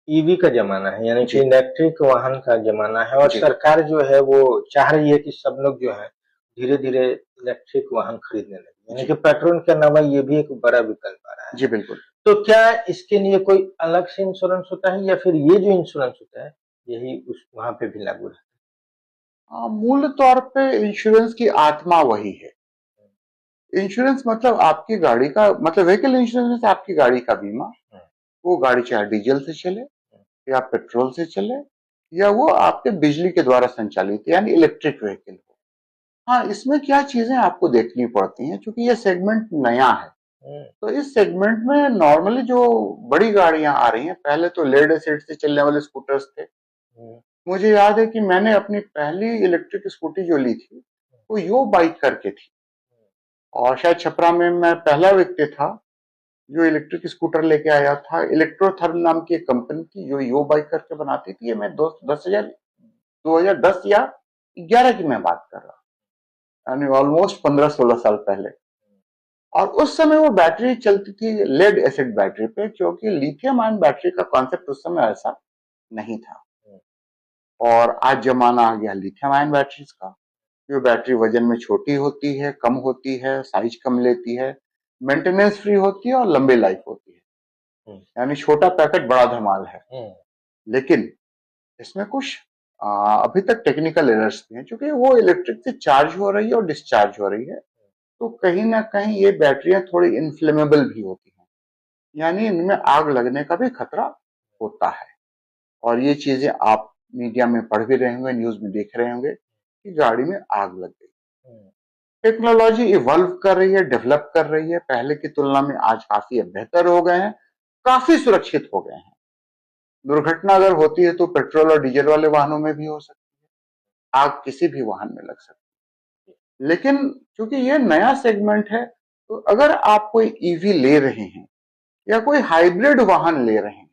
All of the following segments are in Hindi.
ईवी का जमाना है, यानी कि जी इलेक्ट्रिक वाहन का जमाना है, और जी सरकार जो है वो चाह रही है कि सब लोग जो है धीरे धीरे इलेक्ट्रिक वाहन खरीदने लगे, यानी जी कि पेट्रोल के अलावा ये भी एक बड़ा विकल्प आ रहा जी है। बिल्कुल। तो क्या इसके लिए कोई अलग से इंश्योरेंस होता है, या फिर ये जो इंश्योरेंस होता है यही उस वहां पे भी लागू रहता मूल तौर पे इंश्योरेंस की आत्मा वही है। इंश्योरेंस मतलब आपकी गाड़ी का मतलब व्हीकल इंश्योरेंस, आपकी गाड़ी का बीमा। है? वो गाड़ी चाहे डीजल से चले या पेट्रोल से चले, या वो आपके बिजली के द्वारा संचालित यानी इलेक्ट्रिक व्हीकल हो। हाँ, इसमें क्या चीजें आपको देखनी पड़ती हैं, क्योंकि ये सेगमेंट नया है। हम्म, तो इस सेगमेंट में नॉर्मली जो बड़ी गाड़ियां आ रही हैं, पहले तो लेड एसिड से चलने वाले स्कूटर्स थे। हम्म, मुझे याद है कि मैंने अपनी पहली इलेक्ट्रिक स्कूटी जो ली थी वो यो बाइक करके थी, और शायद छपरा में मैं पहला व्यक्ति था जो इलेक्ट्रिक स्कूटर लेके आया था। इलेक्ट्रोथर्म नाम की एक कंपनी थी जो यो बाइक करके बनाती थी। ये मैं दो 2010 या 11 की मैं बात कर रहा हूँ, यानी ऑलमोस्ट 15-16 साल पहले। और उस समय वो बैटरी चलती थी लेड एसिड बैटरी पे, क्योंकि लिथियम आयन बैटरी का कॉन्सेप्ट उस समय ऐसा नहीं था। और आज जमाना आ गया लिथियम आयन बैटरीज का। जो बैटरी वजन में छोटी होती है, कम होती है, साइज कम लेती है, मेंटेनेंस फ्री होती है और लंबी लाइफ होती है। हम्म, यानी छोटा पैकेट बड़ा धमाल है। हम्म, लेकिन इसमें कुछ अभी तक टेक्निकल एरर्स भी हैं, क्योंकि वो इलेक्ट्रिक से चार्ज हो रही है और डिस्चार्ज हो रही है। तो कहीं ना कहीं ये बैटरियां थोड़ी इन्फ्लेमेबल भी होती हैं, यानी इनमें आग लगने का भी खतरा होता है। और ये चीजें आप मीडिया में पढ़ भी रहे होंगे, न्यूज में देख रहे होंगे कि गाड़ी में आग लग गई। हम्म, टेक्नोलॉजी इवॉल्व कर रही है, डेवलप कर रही है, पहले की तुलना में आज काफी बेहतर हो गए हैं, काफी सुरक्षित हो गए हैं। दुर्घटना अगर होती है तो पेट्रोल और डीजल वाले वाहनों में भी हो सकती है, आग किसी भी वाहन में लग सकती है। लेकिन क्योंकि ये नया सेगमेंट है, तो अगर आप कोई ईवी ले रहे हैं या कोई हाइब्रिड वाहन ले रहे हैं,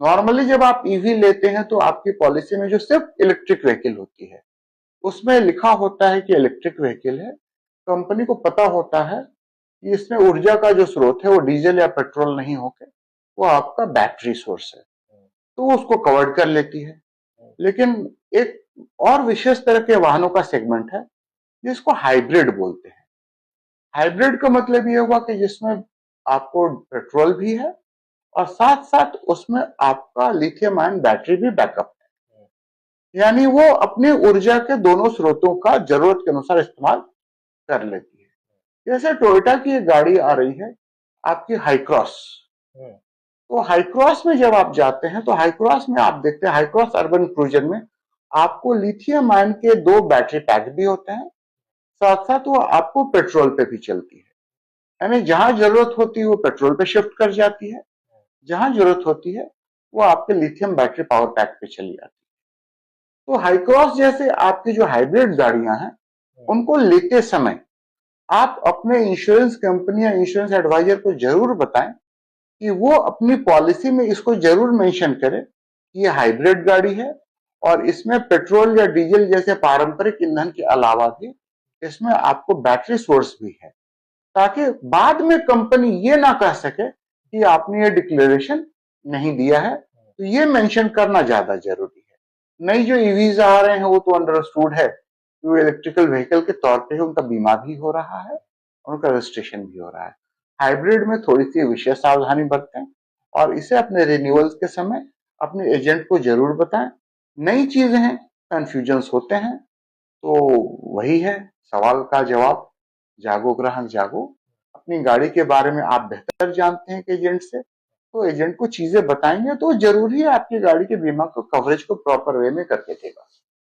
नॉर्मली जब आप ईवी लेते हैं तो आपकी पॉलिसी में जो सिर्फ इलेक्ट्रिक व्हीकल होती है उसमें लिखा होता है कि इलेक्ट्रिक व्हीकल है। कंपनी को पता होता है कि इसमें ऊर्जा का जो स्रोत है वो डीजल या पेट्रोल नहीं होकर वो आपका बैटरी सोर्स है, तो वो उसको कवर्ड कर लेती है। लेकिन एक और विशेष तरह के वाहनों का सेगमेंट है जिसको हाइब्रिड बोलते हैं। हाइब्रिड का मतलब ये हुआ कि जिसमें आपको पेट्रोल भी है और साथ साथ उसमें आपका लिथियम आयन बैटरी भी बैकअप है, यानी वो अपनी ऊर्जा के दोनों स्रोतों का जरूरत के अनुसार इस्तेमाल कर लेती है। जैसे टोयोटा की एक गाड़ी आ रही है आपकी हाईक्रॉस। हम्म, तो हाईक्रॉस में जब आप जाते हैं तो हाईक्रॉस में आप देखते हैं, हाईक्रॉस अर्बन क्रूजर में आपको लिथियम आयन के दो बैटरी पैक भी होते हैं, साथ साथ वो आपको पेट्रोल पे भी चलती है। यानी जहां जरूरत होती है वो पेट्रोल पे शिफ्ट कर जाती है, जहां जरूरत होती है वो आपके लिथियम बैटरी पावर पैक पे चली जाती है। तो हाईक्रॉस जैसे आपकी जो हाइब्रिड गाड़ियां हैं उनको लेते समय आप अपने इंश्योरेंस कंपनी या इंश्योरेंस एडवाइजर को जरूर बताएं कि वो अपनी पॉलिसी में इसको जरूर मेंशन करे कि ये हाइब्रिड गाड़ी है और इसमें पेट्रोल या डीजल जैसे पारंपरिक ईंधन के अलावा भी इसमें आपको बैटरी सोर्स भी है, ताकि बाद में कंपनी ये ना कह सके कि आपने ये डिक्लेरेशन नहीं दिया है। तो ये मेंशन करना ज्यादा जरूरी है। नई जो ईवीज आ रहे हैं वो तो अंडरस्टूड है कि वो इलेक्ट्रिकल व्हीकल के तौर पे उनका बीमा भी हो रहा है और उनका रजिस्ट्रेशन भी हो रहा है। हाइब्रिड में थोड़ी सी विशेष सावधानी बरतें और इसे अपने रिन्यूअल्स के समय अपने एजेंट को जरूर बताएं। नई चीजें हैं, कंफ्यूजन्स होते हैं, तो वही है सवाल का जवाब, जागो ग्राहक जागो। अपनी गाड़ी के बारे में आप बेहतर जानते हैं कि एजेंट से, तो एजेंट को चीजें बताएंगे तो जरूरी है आपकी गाड़ी के बीमा को कवरेज को प्रॉपर वे में करके देगा।